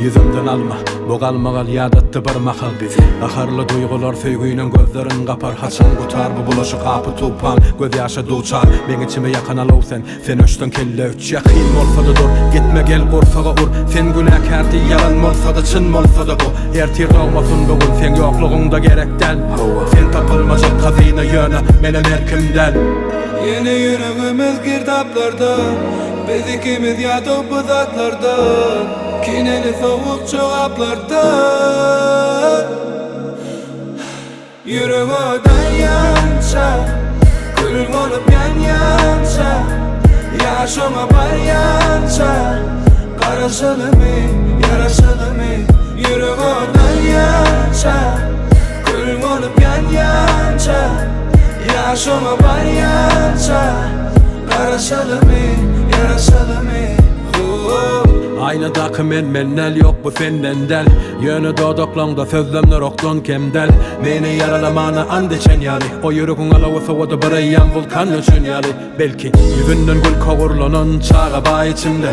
Yüzümden alma, bu kalmagal yadatty bir mahal bizi. Aharlı duygular söýgüýlen gözlerin gapar. Haçan gutar bu bulaşy kapı tupan. Göz ýaşa duçar, men içime yakan alaw sen öçden kelle üç ýakyn bolsa da dur. Gitme gel gorsaga ur, sen günäkärdi yalan bolsa da çyn bolsa da bu. Ertir olmasyn bugün sen ýoklugyňda gerekden. Sen tapylmajak hazyna ýöne menen erkimden. Yine yüreğimiz girdaplarda, biz ikimiz yatıp bu zatlarda, kineli soğuk çoraplarda. Yüreğimden yança, kül olup yança, yaşama var yança, karışılı mı, yaraşılı mı? Yüreğimden yança, kül olup yança, yaşama var yança, karışalı mı, yaraşalı mı? Aynadaky mennel yok bu senden del. Ýöne dodaklanda sözlemler okdan kemdel. Meni yaralamana andeçen ýaly. O ýüregiň alawy sowada baraýan vulkan üçin ýaly. Belki ýüzünden gül kogurlanan çaga ba içimde.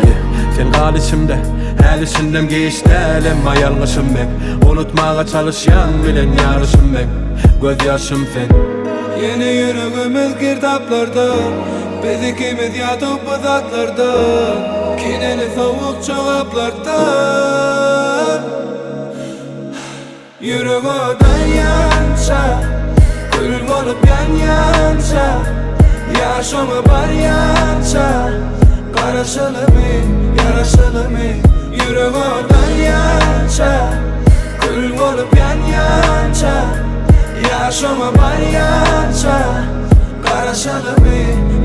Sen gal içimde, häli şindem geçdelim ýalňyşym men. Unutmaga çalışýan bilen ýarışym men. Göz ýaşym sen. Yeni yüreğimiz girdaplarda, biz ikimiz yatıp bu zatlarda, kineli soğuk çoraplarda. Yüreğimden yança, kül olup yança, yaşama var yança, karışılı mı, yaraşılı mı? Yüreğimden yança, kül olup yança, yaşama var yança, karışalı mı,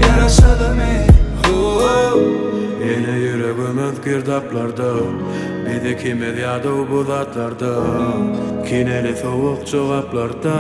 yaraşalı mı? Yine yüreğimiz girdaplarda, biz ikimiz yatıp bu zatlarda, kineli soğuk çoraplarda.